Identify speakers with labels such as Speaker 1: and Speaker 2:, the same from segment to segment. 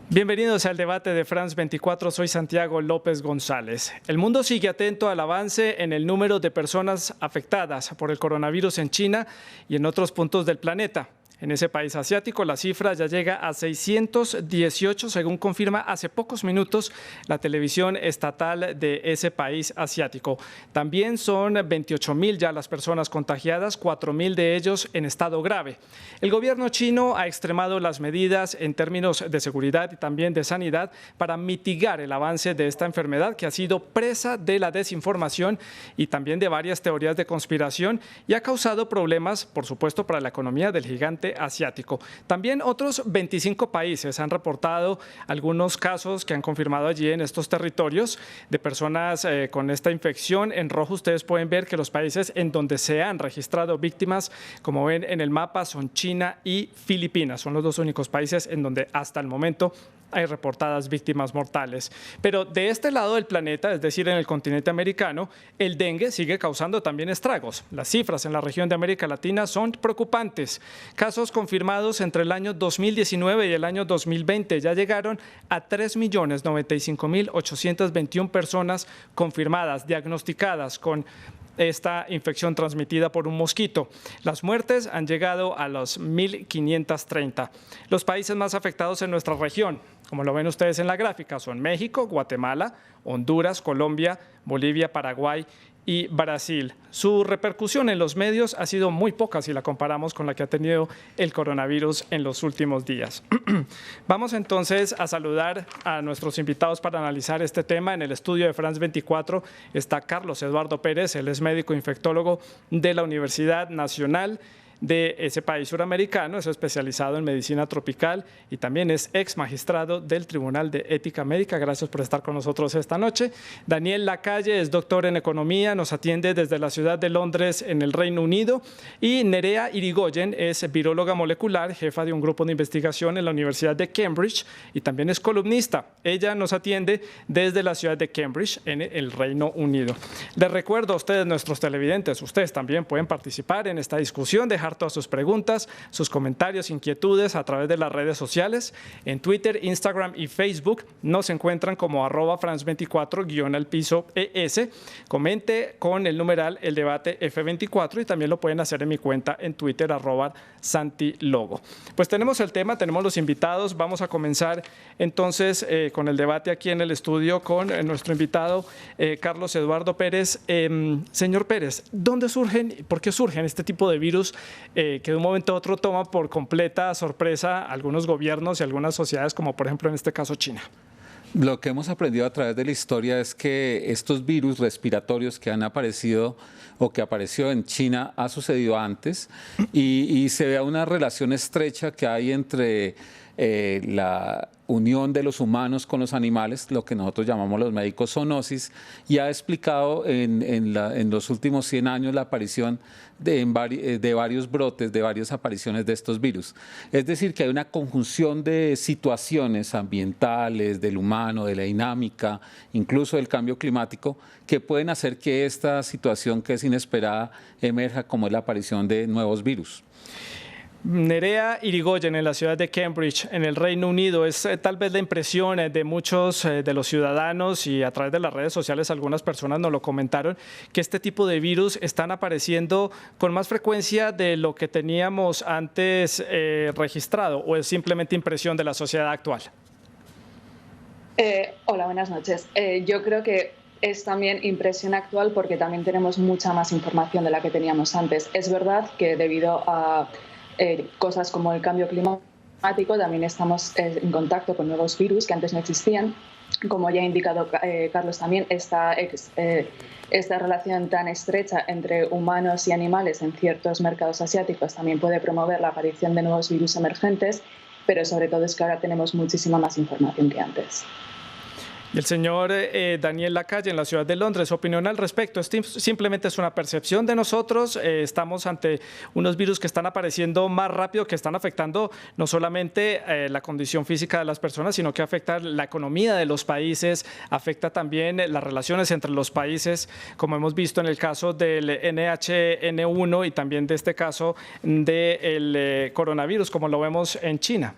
Speaker 1: Bienvenidos al debate de France 24, soy Santiago López González. El mundo sigue atento al avance en el número de personas afectadas por el coronavirus en China y en otros puntos del planeta. En ese país asiático la cifra ya llega a 618, según confirma hace pocos minutos la televisión estatal de ese país asiático. También son 28.000 ya las personas contagiadas, 4.000 de ellos en estado grave. El gobierno chino ha extremado las medidas en términos de seguridad y también de sanidad para mitigar el avance de esta enfermedad que ha sido presa de la desinformación y también de varias teorías de conspiración y ha causado problemas, por supuesto, para la economía del gigante asiático. También otros 25 países han reportado algunos casos que han confirmado allí en estos territorios de personas con esta infección. En rojo ustedes pueden ver que los países en donde se han registrado víctimas, como ven en el mapa, son China y Filipinas. Son los dos únicos países en donde hasta el momento hay reportadas víctimas mortales. Pero de este lado del planeta, es decir, en el continente americano, el dengue sigue causando también estragos. Las cifras en la región de América Latina son preocupantes. Casos confirmados entre el año 2019 y el año 2020 ya llegaron a 3.095.821 personas confirmadas, diagnosticadas con esta infección transmitida por un mosquito. Las muertes han llegado a los 1.530. Los países más afectados en nuestra región, como lo ven ustedes en la gráfica, son México, Guatemala, Honduras, Colombia, Bolivia, Paraguay y Brasil. Su repercusión en los medios ha sido muy poca si la comparamos con la que ha tenido el coronavirus en los últimos días. Vamos entonces a saludar a nuestros invitados para analizar este tema. En el estudio de France 24 está Carlos Eduardo Pérez, él es médico infectólogo de la Universidad Nacional de ese país suramericano, es especializado en medicina tropical y también es ex magistrado del Tribunal de Ética Médica. Gracias por estar con nosotros esta noche. Daniel Lacalle es doctor en economía, nos atiende desde la ciudad de Londres en el Reino Unido, y Nerea Irigoyen es viróloga molecular, jefa de un grupo de investigación en la Universidad de Cambridge y también es columnista. Ella nos atiende desde la ciudad de Cambridge en el Reino Unido. Les recuerdo a ustedes, nuestros televidentes, ustedes también pueden participar en esta discusión, dejar todas sus preguntas, sus comentarios, inquietudes a través de las redes sociales. En Twitter, Instagram y Facebook nos encuentran como @France24_ES. Comente con el numeral el debate F24 y también lo pueden hacer en mi cuenta en Twitter @SantiLogo. Pues tenemos el tema, tenemos los invitados. Vamos a comenzar entonces con el debate aquí en el estudio con nuestro invitado Carlos Eduardo Pérez. Señor Pérez, ¿dónde surgen y por qué surgen este tipo de virus que de un momento a otro toma por completa sorpresa a algunos gobiernos y algunas sociedades, como por ejemplo en este caso China?
Speaker 2: Lo que hemos aprendido a través de la historia es que estos virus respiratorios que han aparecido o que apareció en China ha sucedido antes y se ve una relación estrecha que hay entre la unión de los humanos con los animales, lo que nosotros llamamos los médicos zoonosis, y ha explicado en los últimos 100 años la aparición de varios brotes, de varias apariciones de estos virus. Es decir, que hay una conjunción de situaciones ambientales, del humano, de la dinámica, incluso del cambio climático, que pueden hacer que esta situación que es inesperada emerja, como es la aparición de nuevos virus.
Speaker 1: Nerea Irigoyen, en la ciudad de Cambridge, en el Reino Unido, es tal vez la impresión de muchos de los ciudadanos, y a través de las redes sociales algunas personas nos lo comentaron, que este tipo de virus están apareciendo con más frecuencia de lo que teníamos antes registrado, ¿o es simplemente impresión de la sociedad actual?
Speaker 3: Hola, buenas noches. Yo creo que es también impresión actual porque también tenemos mucha más información de la que teníamos antes. Es verdad que debido a cosas como el cambio climático también estamos en contacto con nuevos virus que antes no existían. Como ya ha indicado Carlos también, esta relación tan estrecha entre humanos y animales en ciertos mercados asiáticos también puede promover la aparición de nuevos virus emergentes, pero sobre todo es que ahora tenemos muchísima más información que antes.
Speaker 1: Y el señor Daniel Lacalle, en la ciudad de Londres, su opinión al respecto. ¿Esto simplemente es una percepción de nosotros? ¿Estamos ante unos virus que están apareciendo más rápido, que están afectando no solamente la condición física de las personas, sino que afecta la economía de los países, afecta también las relaciones entre los países, como hemos visto en el caso del NH-N1 y también de este caso del coronavirus, como lo vemos en China?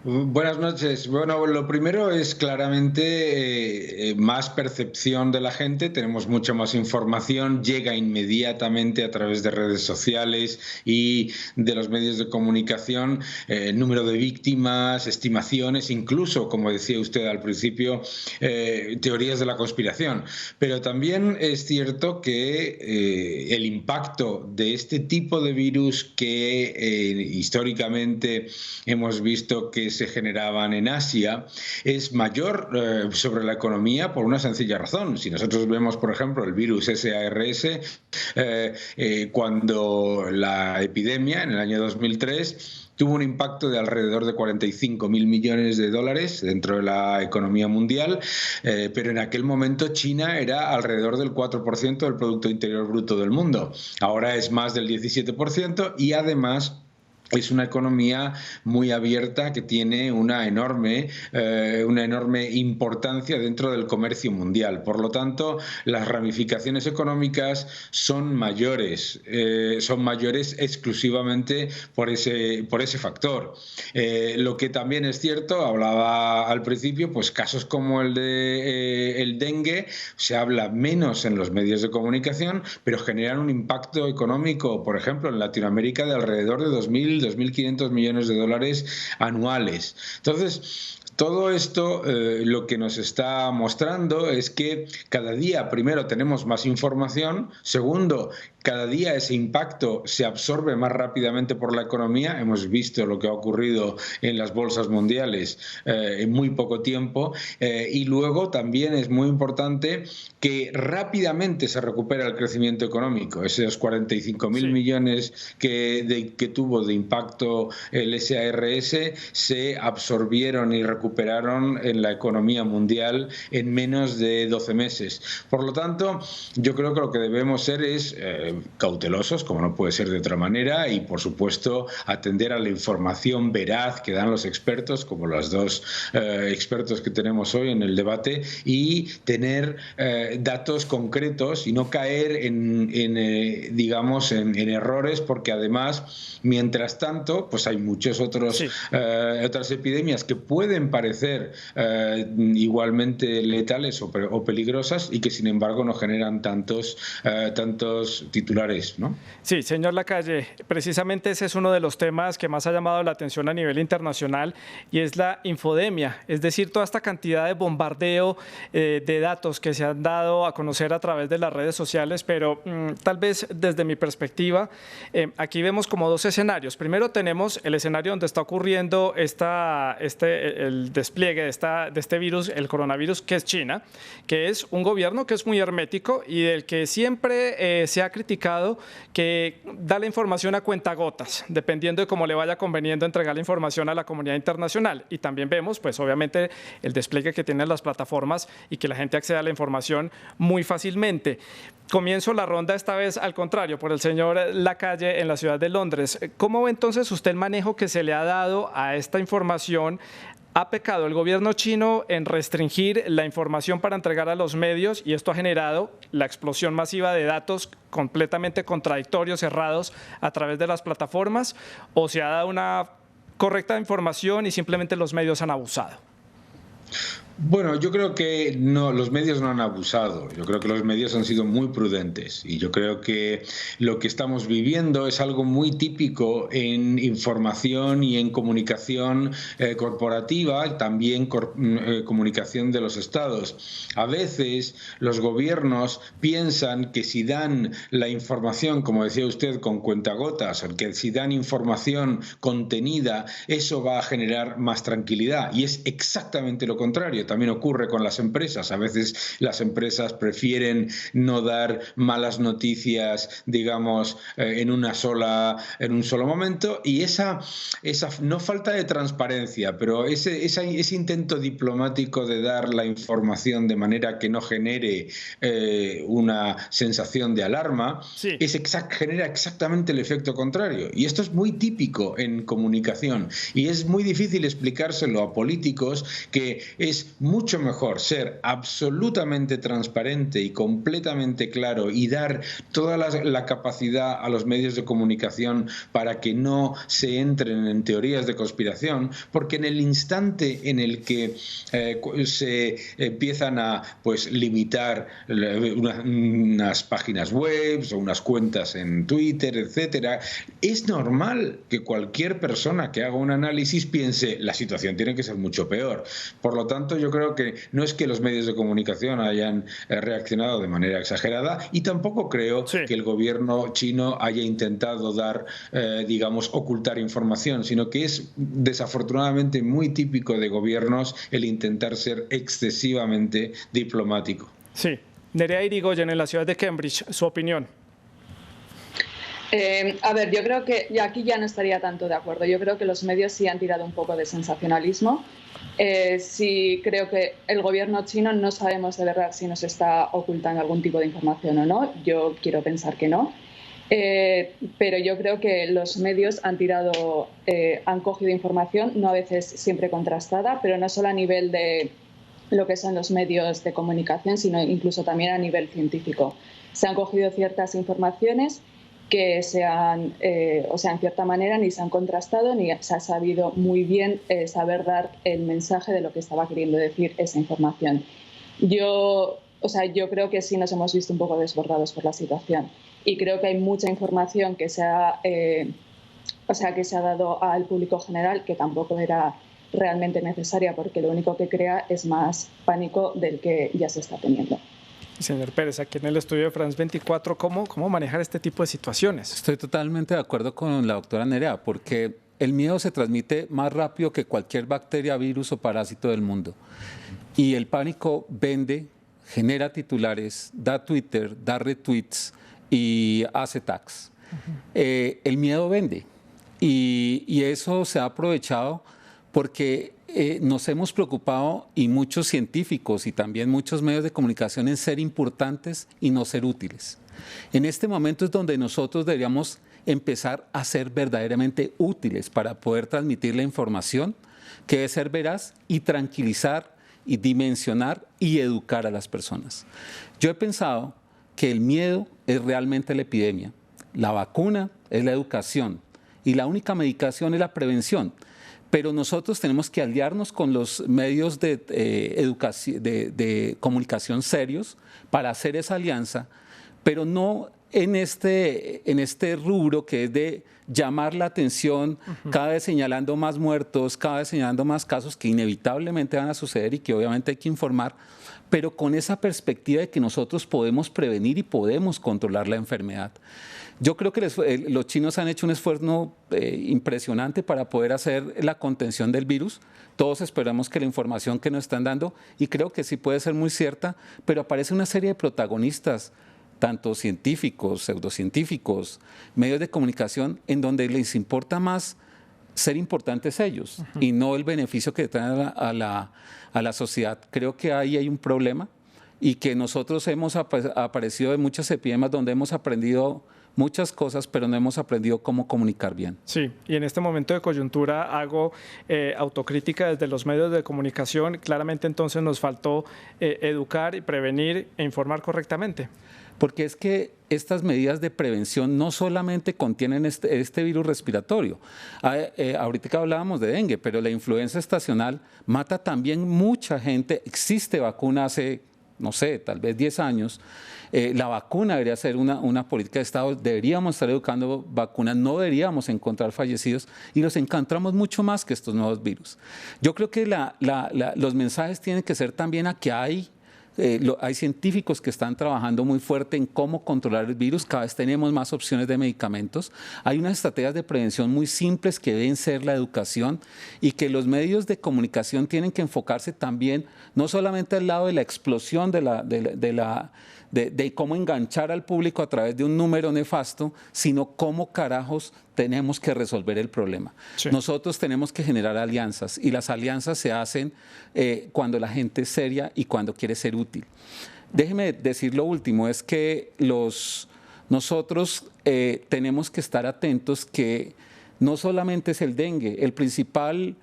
Speaker 4: Buenas noches. Bueno, lo primero es claramente más percepción de la gente. Tenemos mucha más información, llega inmediatamente a través de redes sociales y de los medios de comunicación, número de víctimas, estimaciones, incluso, como decía usted al principio, teorías de la conspiración. Pero también es cierto que el impacto de este tipo de virus que históricamente hemos visto que se generaban en Asia es mayor sobre la economía por una sencilla razón. Si nosotros vemos, por ejemplo, el virus SARS, cuando la epidemia en el año 2003 tuvo un impacto de alrededor de 45.000 millones de dólares dentro de la economía mundial, pero en aquel momento China era alrededor del 4% del Producto Interior Bruto del mundo. Ahora es más del 17% y además es una economía muy abierta que tiene una enorme importancia dentro del comercio mundial. Por lo tanto, las ramificaciones económicas son mayores exclusivamente por ese factor. Lo que también es cierto, hablaba al principio, pues casos como el de el dengue, se habla menos en los medios de comunicación, pero generan un impacto económico, por ejemplo, en Latinoamérica de alrededor de 2.500 millones de dólares anuales. Entonces, todo esto lo que nos está mostrando es que cada día, primero, tenemos más información, segundo, cada día ese impacto se absorbe más rápidamente por la economía. Hemos visto lo que ha ocurrido en las bolsas mundiales en muy poco tiempo. Y luego también es muy importante que rápidamente se recupera el crecimiento económico. Esos 45.000 millones que tuvo de impacto el SARS se absorbieron y recuperaron en la economía mundial en menos de 12 meses. Por lo tanto, yo creo que lo que debemos ser es cautelosos, como no puede ser de otra manera, y por supuesto atender a la información veraz que dan los expertos, como los dos expertos que tenemos hoy en el debate, y tener datos concretos y no caer en errores, porque además, mientras tanto, pues hay muchos otras epidemias que pueden parecer igualmente letales o peligrosas y que sin embargo no generan tantos titulares, ¿no?
Speaker 1: Sí, señor Lacalle, precisamente ese es uno de los temas que más ha llamado la atención a nivel internacional y es la infodemia, es decir, toda esta cantidad de bombardeo de datos que se han dado a conocer a través de las redes sociales, pero tal vez desde mi perspectiva, aquí vemos como dos escenarios. Primero tenemos el escenario donde está ocurriendo el despliegue de este virus, el coronavirus, que es China, que es un gobierno que es muy hermético y del que siempre se ha criticado que da la información a cuentagotas, dependiendo de cómo le vaya conveniendo entregar la información a la comunidad internacional. Y también vemos, pues obviamente, el despliegue que tienen las plataformas y que la gente accede a la información muy fácilmente. Comienzo la ronda esta vez al contrario, por el señor Lacalle en la ciudad de Londres. ¿Cómo ve entonces usted el manejo que se le ha dado a esta información? ¿Ha pecado el gobierno chino en restringir la información para entregar a los medios y esto ha generado la explosión masiva de datos completamente contradictorios, errados a través de las plataformas? ¿O se ha dado una correcta información y simplemente los medios han abusado?
Speaker 4: Bueno, yo creo que no, los medios no han abusado. Yo creo que los medios han sido muy prudentes y yo creo que lo que estamos viviendo es algo muy típico en información y en comunicación corporativa y también comunicación de los estados. A veces los gobiernos piensan que si dan la información, como decía usted, con cuentagotas, o que si dan información contenida, eso va a generar más tranquilidad. Y es exactamente lo contrario. También ocurre con las empresas. A veces las empresas prefieren no dar malas noticias, digamos, en un solo momento, y esa no falta de transparencia, pero ese intento diplomático de dar la información de manera que no genere una sensación de alarma, genera exactamente el efecto contrario. Y esto es muy típico en comunicación y es muy difícil explicárselo a políticos, que es es mucho mejor ser absolutamente transparente y completamente claro y dar toda la capacidad a los medios de comunicación para que no se entren en teorías de conspiración, porque en el instante en el que se empiezan a limitar unas páginas web o unas cuentas en Twitter, etcétera, es normal que cualquier persona que haga un análisis piense la situación tiene que ser mucho peor. Por lo tanto, yo creo que no es que los medios de comunicación hayan reaccionado de manera exagerada y tampoco creo que el gobierno chino haya intentado ocultar información, sino que es desafortunadamente muy típico de gobiernos el intentar ser excesivamente diplomático.
Speaker 1: Sí. Nerea Irigoyen, en la ciudad de Cambridge, su opinión.
Speaker 3: Yo creo que aquí ya no estaría tanto de acuerdo. Yo creo que los medios sí han tirado un poco de sensacionalismo. Sí creo que el gobierno chino no sabemos de verdad si nos está ocultando algún tipo de información o no. Yo quiero pensar que no. Pero yo creo que los medios han cogido información, no a veces siempre contrastada, pero no solo a nivel de lo que son los medios de comunicación, sino incluso también a nivel científico. Se han cogido ciertas informaciones que en cierta manera ni se han contrastado ni se ha sabido muy bien saber dar el mensaje de lo que estaba queriendo decir esa información. Yo creo que sí nos hemos visto un poco desbordados por la situación y creo que hay mucha información que se ha dado al público general que tampoco era realmente necesaria porque lo único que crea es más pánico del que ya se está teniendo.
Speaker 1: Señor Pérez, aquí en el estudio de France 24, ¿cómo manejar este tipo de situaciones?
Speaker 2: Estoy totalmente de acuerdo con la doctora Nerea, porque el miedo se transmite más rápido que cualquier bacteria, virus o parásito del mundo. Y el pánico vende, genera titulares, da Twitter, da retweets y hace tags. El miedo vende y eso se ha aprovechado porque nos hemos preocupado, y muchos científicos y también muchos medios de comunicación, en ser importantes y no ser útiles. En este momento es donde nosotros deberíamos empezar a ser verdaderamente útiles para poder transmitir la información que debe ser veraz y tranquilizar y dimensionar y educar a las personas. Yo he pensado que el miedo es realmente la epidemia, la vacuna es la educación y la única medicación es la prevención. Pero nosotros tenemos que aliarnos con los medios de comunicación serios para hacer esa alianza, pero no en este rubro que es de llamar la atención, cada vez señalando más muertos, cada vez señalando más casos que inevitablemente van a suceder y que obviamente hay que informar, pero con esa perspectiva de que nosotros podemos prevenir y podemos controlar la enfermedad. Yo creo que los chinos han hecho un esfuerzo impresionante para poder hacer la contención del virus. Todos esperamos que la información que nos están dando, y creo que sí puede ser muy cierta, pero aparece una serie de protagonistas, tanto científicos, pseudocientíficos, medios de comunicación, en donde les importa más ser importantes ellos y no el beneficio que traen a la sociedad. Creo que ahí hay un problema y que nosotros hemos aparecido en muchas epidemias donde hemos aprendido muchas cosas, pero no hemos aprendido cómo comunicar bien.
Speaker 1: Sí, y en este momento de coyuntura hago autocrítica desde los medios de comunicación. Claramente entonces nos faltó educar y prevenir e informar correctamente.
Speaker 2: Porque es que estas medidas de prevención no solamente contienen este virus respiratorio. Ahorita hablábamos de dengue, pero la influenza estacional mata también mucha gente. Existe vacuna hace, no sé, tal vez 10 años. La vacuna debería ser una política de Estado. Deberíamos estar educando vacunas, no deberíamos encontrar fallecidos y los encontramos mucho más que estos nuevos virus. Yo creo que los mensajes tienen que ser también a que hay científicos que están trabajando muy fuerte en cómo controlar el virus. Cada vez tenemos más opciones de medicamentos. Hay unas estrategias de prevención muy simples que deben ser la educación y que los medios de comunicación tienen que enfocarse también no solamente al lado de la explosión de cómo enganchar al público a través de un número nefasto, sino cómo carajos tenemos que resolver el problema. Sí. Nosotros tenemos que generar alianzas y las alianzas se hacen cuando la gente es seria y cuando quiere ser útil. Déjeme decir lo último, es que nosotros tenemos que estar atentos que no solamente es el dengue, el principal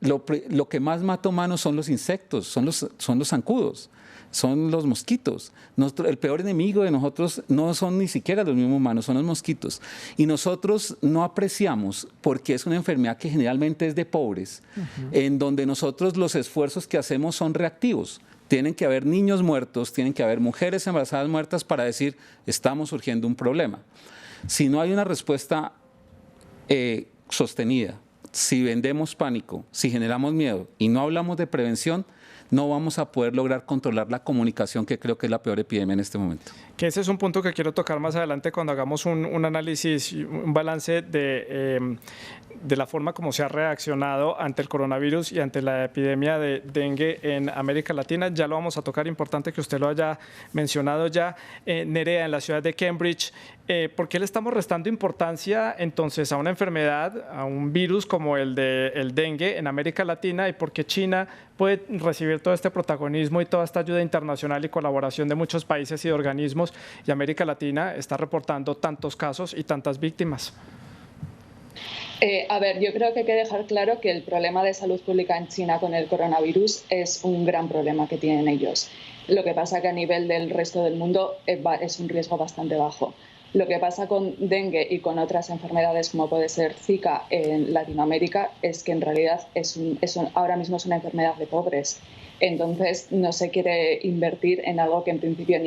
Speaker 2: lo que más mata humanos son los insectos, son los zancudos, son los mosquitos. El peor enemigo de nosotros no son ni siquiera los mismos humanos, son los mosquitos. Y nosotros no apreciamos, porque es una enfermedad que generalmente es de pobres, en donde nosotros los esfuerzos que hacemos son reactivos. Tienen que haber niños muertos, tienen que haber mujeres embarazadas muertas para decir, estamos surgiendo un problema. Si no hay una respuesta sostenida, si vendemos pánico, si generamos miedo y no hablamos de prevención, no vamos a poder lograr controlar la comunicación, que creo que es la peor epidemia en este momento.
Speaker 1: Que ese es un punto que quiero tocar más adelante cuando hagamos un análisis, un balance de la forma como se ha reaccionado ante el coronavirus y ante la epidemia de dengue en América Latina. Ya lo vamos a tocar, importante que usted lo haya mencionado ya. Nerea, en la ciudad de Cambridge, ¿por qué le estamos restando importancia entonces a una enfermedad, a un virus como el dengue en América Latina, y por qué China puede recibir todo este protagonismo y toda esta ayuda internacional y colaboración de muchos países y de organismos, y América Latina está reportando tantos casos y tantas víctimas?
Speaker 3: A ver, yo creo que hay que dejar claro que el problema de salud pública en China con el coronavirus es un gran problema que tienen ellos. Lo que pasa que a nivel del resto del mundo es un riesgo bastante bajo. Lo que pasa con dengue y con otras enfermedades como puede ser Zika en Latinoamérica es que en realidad ahora mismo es una enfermedad de pobres. Entonces no se quiere invertir en algo que en principio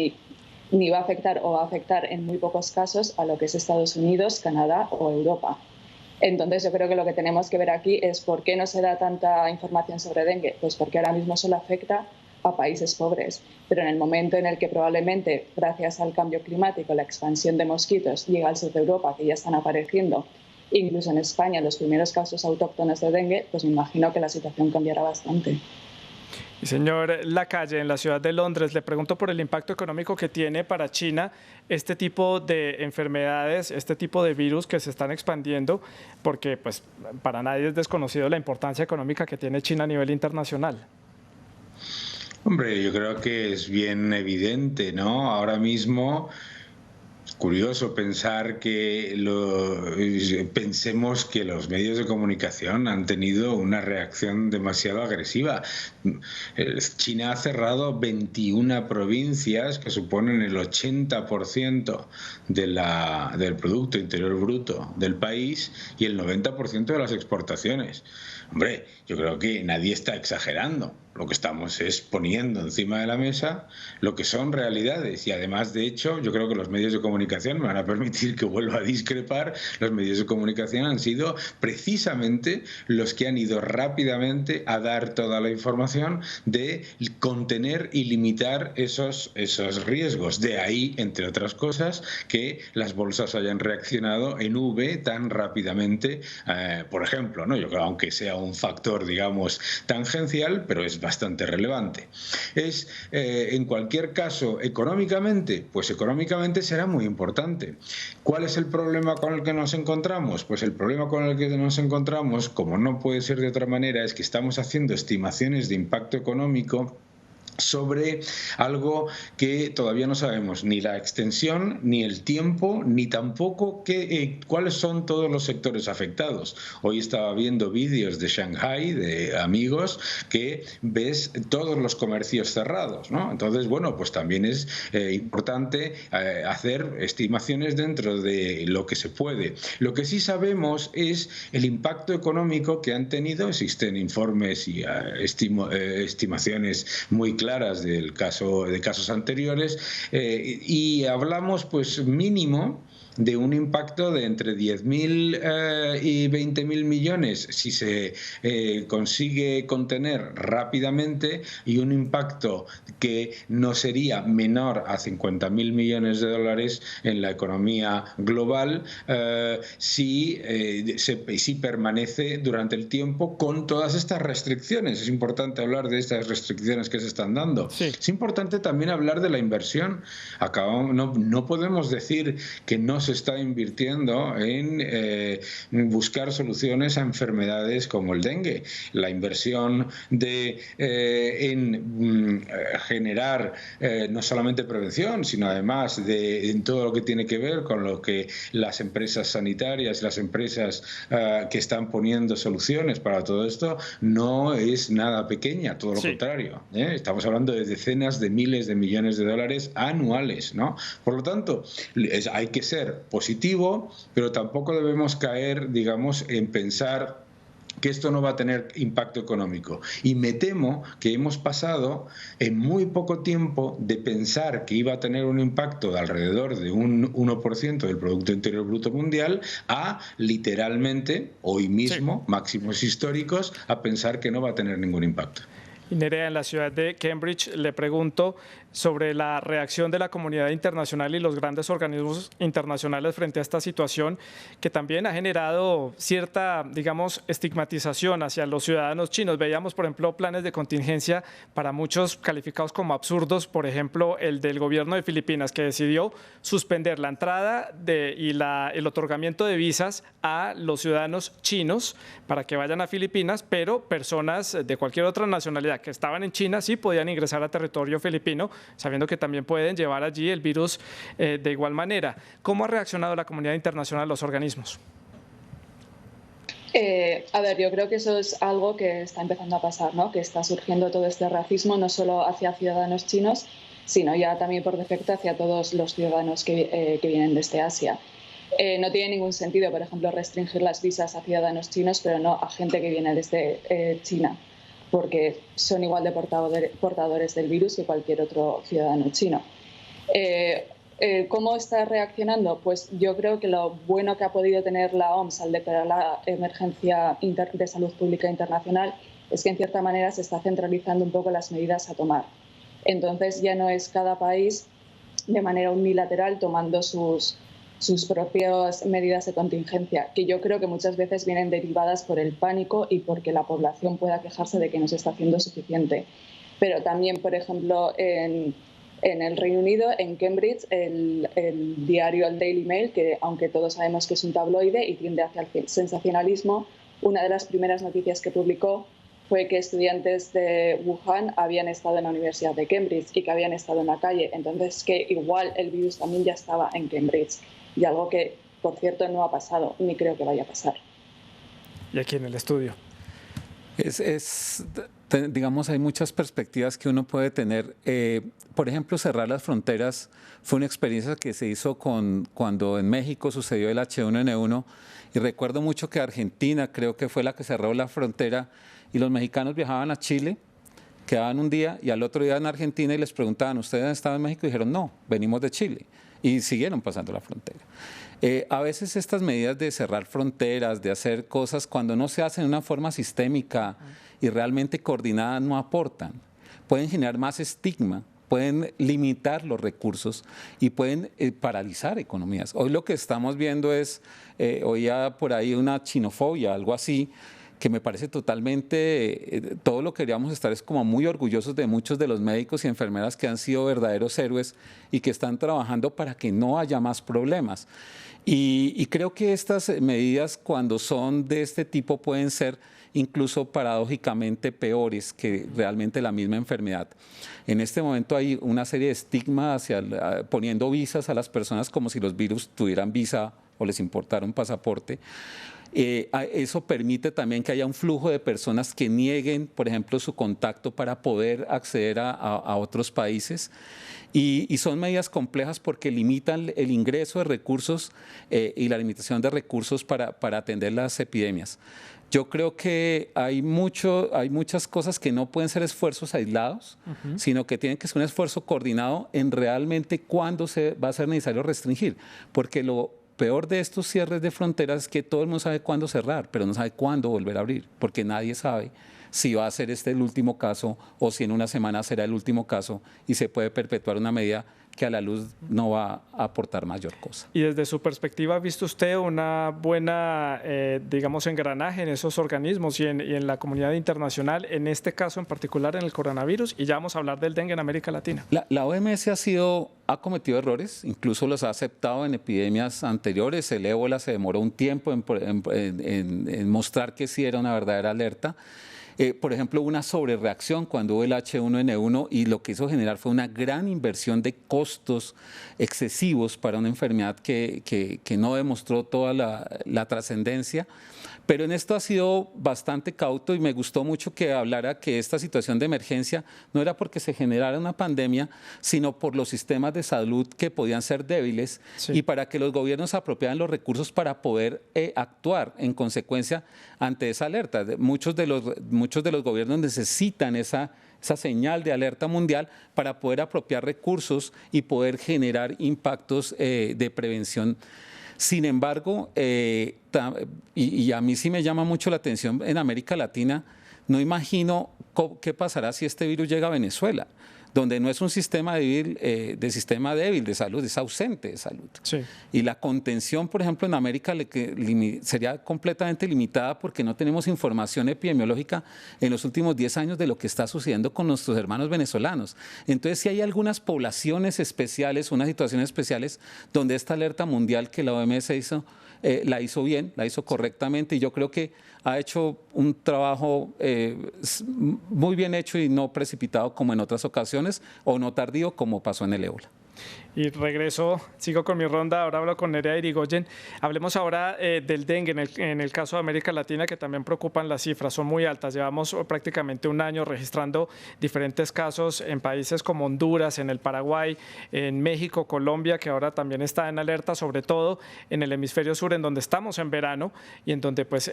Speaker 3: ni va a afectar o va a afectar en muy pocos casos a lo que es Estados Unidos, Canadá o Europa. Entonces yo creo que lo que tenemos que ver aquí es por qué no se da tanta información sobre dengue. Pues porque ahora mismo solo afecta a países pobres, pero en el momento en el que probablemente, gracias al cambio climático, la expansión de mosquitos llega al sur de Europa, que ya están apareciendo, incluso en España, los primeros casos autóctonos de dengue, pues me imagino que la situación cambiará bastante.
Speaker 1: Y señor Lacalle, en la ciudad de Londres, le pregunto por el impacto económico que tiene para China este tipo de enfermedades, este tipo de virus que se están expandiendo, porque pues para nadie es desconocido la importancia económica que tiene China a nivel internacional.
Speaker 4: Hombre, yo creo que es bien evidente, ¿no? Ahora mismo, curioso pensar pensemos que los medios de comunicación han tenido una reacción demasiado agresiva. China ha cerrado 21 provincias que suponen el 80% del Producto Interior Bruto del país y el 90% de las exportaciones. Hombre, yo creo que nadie está exagerando. Lo que estamos es poniendo encima de la mesa lo que son realidades. Y además, de hecho, yo creo que los medios de comunicación, me van a permitir que vuelva a discrepar, los medios de comunicación han sido precisamente los que han ido rápidamente a dar toda la información de contener y limitar esos riesgos. De ahí, entre otras cosas, que las bolsas hayan reaccionado en V tan rápidamente, por ejemplo, ¿no? Yo creo, aunque sea un factor, digamos, tangencial, pero es bastante relevante. En cualquier caso, económicamente, pues económicamente será muy importante. ¿Cuál es el problema con el que nos encontramos? Pues el problema con el que nos encontramos, como no puede ser de otra manera, es que estamos haciendo estimaciones de impacto económico sobre algo que todavía no sabemos ni la extensión, ni el tiempo, ni tampoco cuáles son todos los sectores afectados. Hoy estaba viendo vídeos de Shanghái, de amigos, que ves todos los comercios cerrados, ¿no? Entonces, bueno, pues también es importante hacer estimaciones dentro de lo que se puede. Lo que sí sabemos es el impacto económico que han tenido. Existen informes y estimaciones muy claras de casos anteriores, y hablamos pues mínimo de un impacto de entre 10.000 y 20.000 millones si se consigue contener rápidamente, y un impacto que no sería menor a 50.000 millones de dólares en la economía global si permanece durante el tiempo con todas estas restricciones. Es importante hablar de estas restricciones que se están dando. Sí. Es importante también hablar de la inversión. No podemos decir que no se está invirtiendo en buscar soluciones a enfermedades como el dengue. La inversión en generar no solamente prevención, sino además en todo lo que tiene que ver con lo que las empresas sanitarias, las empresas que están poniendo soluciones para todo esto, no es nada pequeña, todo lo contrario. Estamos hablando de decenas de miles de millones de dólares anuales, ¿no? Por lo tanto, hay que ser positivo, pero tampoco debemos caer, digamos, en pensar que esto no va a tener impacto económico. Y me temo que hemos pasado en muy poco tiempo de pensar que iba a tener un impacto de alrededor de un 1% del Producto Interior Bruto Mundial a literalmente, hoy mismo, máximos históricos, a pensar que no va a tener ningún impacto.
Speaker 1: Y Nerea, en la ciudad de Cambridge, le pregunto sobre la reacción de la comunidad internacional y los grandes organismos internacionales frente a esta situación que también ha generado cierta, digamos, estigmatización hacia los ciudadanos chinos. Veíamos, por ejemplo, planes de contingencia para muchos calificados como absurdos, por ejemplo, el del gobierno de Filipinas, que decidió suspender la entrada y el otorgamiento de visas a los ciudadanos chinos para que vayan a Filipinas, pero personas de cualquier otra nacionalidad que estaban en China sí podían ingresar a territorio filipino, sabiendo que también pueden llevar allí el virus de igual manera. ¿Cómo ha reaccionado la comunidad internacional, los organismos?
Speaker 3: A ver, yo creo que eso es algo que está empezando a pasar, ¿no? Que está surgiendo todo este racismo no solo hacia ciudadanos chinos, sino ya también por defecto hacia todos los ciudadanos que vienen desde Asia. No tiene ningún sentido, por ejemplo, restringir las visas a ciudadanos chinos, pero no a gente que viene desde China, porque son igual de portadores del virus que cualquier otro ciudadano chino. ¿Cómo está reaccionando? Pues yo creo que lo bueno que ha podido tener la OMS al declarar la emergencia de salud pública internacional es que en cierta manera se está centralizando un poco las medidas a tomar. Entonces ya no es cada país de manera unilateral tomando sus propias medidas de contingencia, que yo creo que muchas veces vienen derivadas por el pánico y porque la población pueda quejarse de que no se está haciendo suficiente. Pero también, por ejemplo, en el Reino Unido, en Cambridge, el diario el Daily Mail, que aunque todos sabemos que es un tabloide y tiende hacia el sensacionalismo, una de las primeras noticias que publicó fue que estudiantes de Wuhan habían estado en la Universidad de Cambridge y que habían estado en la calle. Entonces, que igual el virus también ya estaba en Cambridge. Y algo que, por cierto, no ha pasado, ni creo que vaya a pasar.
Speaker 1: Y aquí en el estudio.
Speaker 2: Digamos, hay muchas perspectivas que uno puede tener. Por ejemplo, cerrar las fronteras fue una experiencia que se hizo cuando en México sucedió el H1N1. Y recuerdo mucho que Argentina creo que fue la que cerró la frontera y los mexicanos viajaban a Chile, quedaban un día y al otro día en Argentina y les preguntaban, ¿ustedes han estado en México? Y dijeron, no, venimos de Chile. Y siguieron pasando la frontera. A veces estas medidas de cerrar fronteras, de hacer cosas cuando no se hacen de una forma sistémica y realmente coordinada no aportan. Pueden generar más estigma, pueden limitar los recursos y pueden paralizar economías. Hoy lo que estamos viendo es, oía por ahí una chinofobia, algo así, que me parece totalmente, todo lo que queríamos estar es como muy orgullosos de muchos de los médicos y enfermeras que han sido verdaderos héroes y que están trabajando para que no haya más problemas. Y creo que estas medidas cuando son de este tipo pueden ser incluso paradójicamente peores que realmente la misma enfermedad. En este momento hay una serie de estigmas poniendo visas a las personas como si los virus tuvieran visa o les importara un pasaporte. Eso permite también que haya un flujo de personas que nieguen, por ejemplo, su contacto para poder acceder a otros países. Y son medidas complejas porque limitan el ingreso de recursos y la limitación de recursos para atender las epidemias. Yo creo que hay muchas cosas que no pueden ser esfuerzos aislados, sino que tienen que ser un esfuerzo coordinado en realmente cuándo se va a ser necesario restringir, porque lo peor de estos cierres de fronteras es que todo el mundo sabe cuándo cerrar, pero no sabe cuándo volver a abrir, porque nadie sabe si va a ser este el último caso o si en una semana será el último caso y se puede perpetuar una medida que a la luz no va a aportar mayor cosa.
Speaker 1: Y desde su perspectiva, ¿ha visto usted una buena, digamos, engranaje en esos organismos y en la comunidad internacional, en este caso en particular en el coronavirus? Y ya vamos a hablar del dengue en América Latina.
Speaker 2: La OMS ha cometido errores, incluso los ha aceptado en epidemias anteriores. El ébola se demoró un tiempo en mostrar que sí era una verdadera alerta. Por ejemplo, una sobrereacción cuando hubo el H1N1 y lo que hizo generar fue una gran inversión de costos excesivos para una enfermedad que no demostró toda la trascendencia. Pero en esto ha sido bastante cauto y me gustó mucho que hablara que esta situación de emergencia no era porque se generara una pandemia, sino por los sistemas de salud que podían ser débiles y para que los gobiernos apropiaran los recursos para poder actuar en consecuencia ante esa alerta. Muchos de los gobiernos necesitan esa señal de alerta mundial para poder apropiar recursos y poder generar impactos de prevención. Sin embargo, y a mí sí me llama mucho la atención en América Latina, no imagino qué pasará si este virus llega a Venezuela, donde no es un sistema débil de salud, es ausente de salud. Sí. Y la contención, por ejemplo, en América sería completamente limitada porque no tenemos información epidemiológica en los últimos 10 años de lo que está sucediendo con nuestros hermanos venezolanos. Entonces, sí hay algunas poblaciones especiales, unas situaciones especiales donde esta alerta mundial que la OMS la hizo bien, la hizo correctamente, y yo creo que ha hecho un trabajo muy bien hecho y no precipitado como en otras ocasiones, o no tardío como pasó en el ébola.
Speaker 1: Y sigo con mi ronda, ahora hablo con Nerea Irigoyen. Hablemos ahora del dengue en el caso de América Latina, que también preocupan las cifras, son muy altas. Llevamos prácticamente un año registrando diferentes casos en países como Honduras, en el Paraguay, en México, Colombia, que ahora también está en alerta, sobre todo en el hemisferio sur, en donde estamos en verano y en donde pues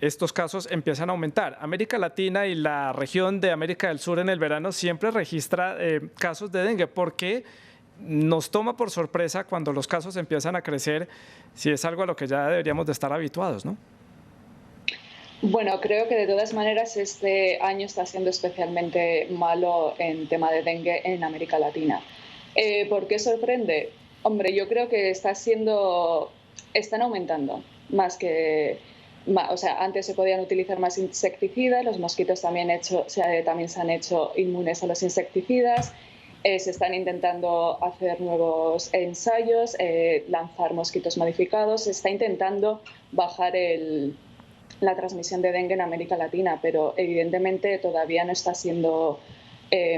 Speaker 1: estos casos empiezan a aumentar. América Latina y la región de América del Sur en el verano siempre registra casos de dengue. ¿Por qué nos toma por sorpresa cuando los casos empiezan a crecer, si es algo a lo que ya deberíamos de estar habituados, ¿no?
Speaker 3: Bueno, creo que de todas maneras este año está siendo especialmente malo en tema de dengue en América Latina. ¿Por qué sorprende? Hombre, yo creo que están aumentando más que... O sea, antes se podían utilizar más insecticidas, los mosquitos también se han hecho inmunes a los insecticidas. Se están intentando hacer nuevos ensayos, lanzar mosquitos modificados. Se está intentando bajar la transmisión de dengue en América Latina, pero evidentemente todavía no está siendo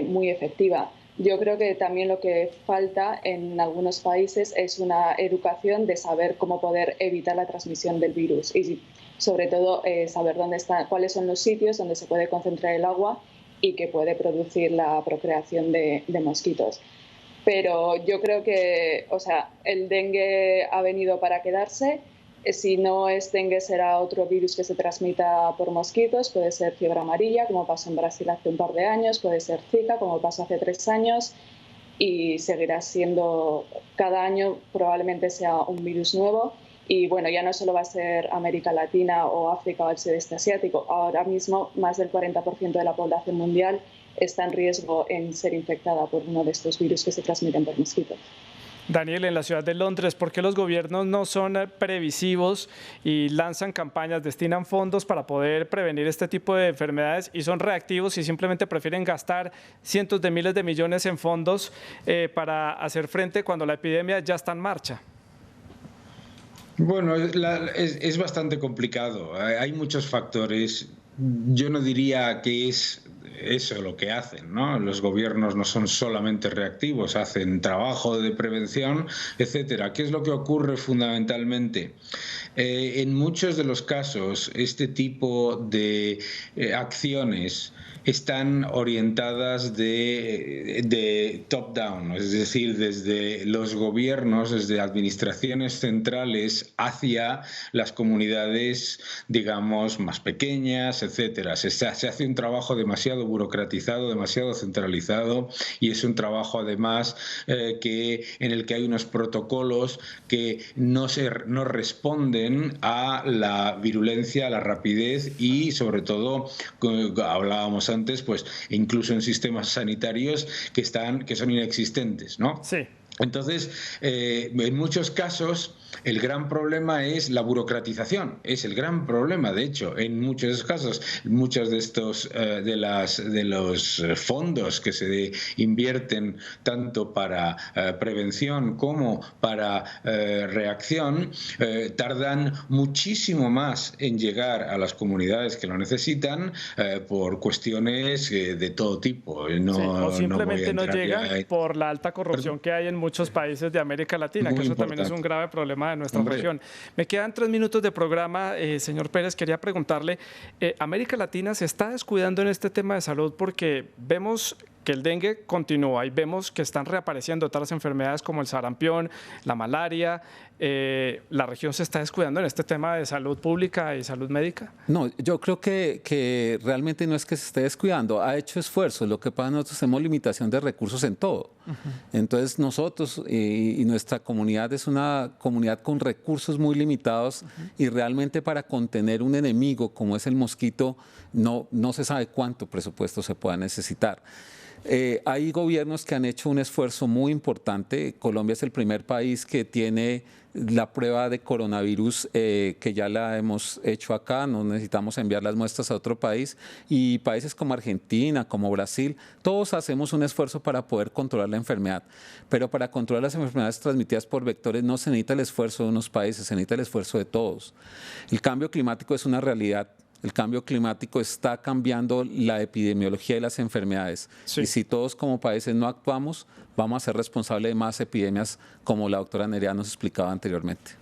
Speaker 3: muy efectiva. Yo creo que también lo que falta en algunos países es una educación de saber cómo poder evitar la transmisión del virus y sobre todo saber cuáles son los sitios donde se puede concentrar el agua y que puede producir la procreación de mosquitos. Pero yo creo que, el dengue ha venido para quedarse. Si no es dengue, será otro virus que se transmita por mosquitos. Puede ser fiebre amarilla, como pasó en Brasil hace un par de años. Puede ser Zika, como pasó hace 3 años. Y seguirá siendo, cada año probablemente sea un virus nuevo. Y bueno, ya no solo va a ser América Latina o África o el sudeste asiático. Ahora mismo más del 40% de la población mundial está en riesgo en ser infectada por uno de estos virus que se transmiten por mosquitos.
Speaker 1: Daniel, en la ciudad de Londres, ¿por qué los gobiernos no son previsivos y lanzan campañas, destinan fondos para poder prevenir este tipo de enfermedades y son reactivos y simplemente prefieren gastar cientos de miles de millones en fondos para hacer frente cuando la epidemia ya está en marcha?
Speaker 4: Bueno, es bastante complicado. Hay muchos factores. Yo no diría que es eso lo que hacen, ¿no? Los gobiernos no son solamente reactivos, hacen trabajo de prevención, etcétera. ¿Qué es lo que ocurre fundamentalmente? En muchos de los casos, este tipo de acciones están orientadas de top-down, es decir, desde los gobiernos, desde administraciones centrales hacia las comunidades, digamos, más pequeñas, etcétera. Se hace un trabajo demasiado burocratizado, demasiado centralizado, y es un trabajo además en el que hay unos protocolos que no responden a la virulencia, a la rapidez y sobre todo, hablábamos antes, pues incluso en sistemas sanitarios que son inexistentes, ¿no?
Speaker 1: Sí.
Speaker 4: Entonces, en muchos casos, el gran problema es la burocratización. Es el gran problema, de hecho, en muchos casos, muchos de estos de los fondos que se invierten tanto para prevención como para reacción tardan muchísimo más en llegar a las comunidades que lo necesitan por cuestiones de todo tipo.
Speaker 1: O simplemente no llegan por la alta corrupción que hay en muchos países de América Latina, que eso también es un grave problema de nuestra región. Me quedan 3 minutos de programa, señor Pérez, quería preguntarle, ¿América Latina se está descuidando en este tema de salud? Porque vemos que el dengue continúa y vemos que están reapareciendo otras enfermedades como el sarampión, la malaria. ¿La región se está descuidando en este tema de salud pública y salud médica?
Speaker 2: No, yo creo que realmente no es que se esté descuidando, ha hecho esfuerzos. Lo que pasa es que nosotros tenemos limitación de recursos en todo. Entonces nosotros y nuestra comunidad es una comunidad con recursos muy limitados y realmente para contener un enemigo como es el mosquito no se sabe cuánto presupuesto se pueda necesitar. Hay gobiernos que han hecho un esfuerzo muy importante. Colombia es el primer país que tiene la prueba de coronavirus que ya la hemos hecho acá, no necesitamos enviar las muestras a otro país, y países como Argentina, como Brasil, todos hacemos un esfuerzo para poder controlar la enfermedad, pero para controlar las enfermedades transmitidas por vectores no se necesita el esfuerzo de unos países, se necesita el esfuerzo de todos. El cambio climático es una realidad. El cambio climático está cambiando la epidemiología de las enfermedades. Sí. Y si todos como países no actuamos, vamos a ser responsables de más epidemias, como la doctora Nerea nos explicaba anteriormente.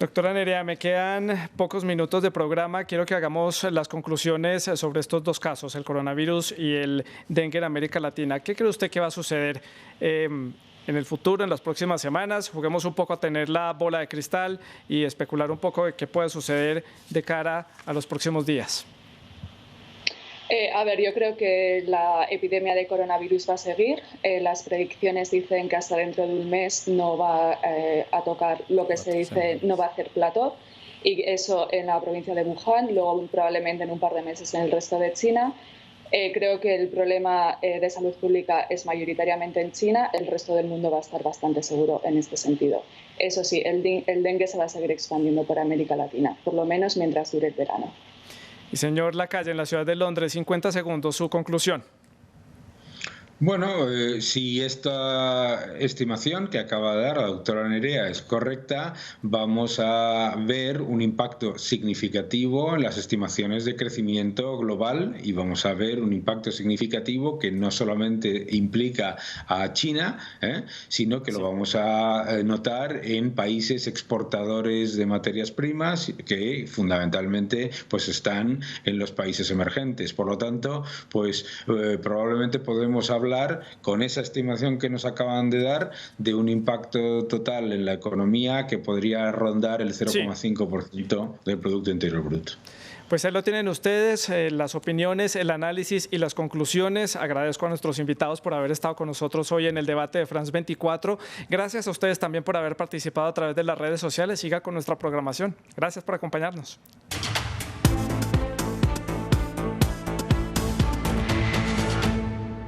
Speaker 1: Doctora Nerea, me quedan pocos minutos de programa. Quiero que hagamos las conclusiones sobre estos 2 casos, el coronavirus y el dengue en América Latina. ¿Qué cree usted que va a suceder en el futuro, en las próximas semanas? Juguemos un poco a tener la bola de cristal y especular un poco de qué puede suceder de cara a los próximos días.
Speaker 3: A ver, yo creo que la epidemia de coronavirus va a seguir. Las predicciones dicen que hasta dentro de un mes no va a tocar lo que se dice, no va a hacer plató. Y eso en la provincia de Wuhan, luego probablemente en un par de meses en el resto de China. Creo que el problema de salud pública es mayoritariamente en China, el resto del mundo va a estar bastante seguro en este sentido. Eso sí, el dengue se va a seguir expandiendo por América Latina, por lo menos mientras dure el verano.
Speaker 1: Y señor Lacalle, en la ciudad de Londres, 50 segundos, su conclusión.
Speaker 4: Bueno, si esta estimación que acaba de dar la doctora Nerea es correcta, vamos a ver un impacto significativo en las estimaciones de crecimiento global y vamos a ver un impacto significativo que no solamente implica a China, sino que lo vamos a notar en países exportadores de materias primas que fundamentalmente pues están en los países emergentes. Por lo tanto, pues probablemente podemos hablar con esa estimación que nos acaban de dar de un impacto total en la economía que podría rondar el 0,5% del Producto Interior Bruto.
Speaker 1: Pues ahí lo tienen ustedes, las opiniones, el análisis y las conclusiones. Agradezco a nuestros invitados por haber estado con nosotros hoy en el debate de France 24. Gracias a ustedes también por haber participado a través de las redes sociales. Siga con nuestra programación. Gracias por acompañarnos.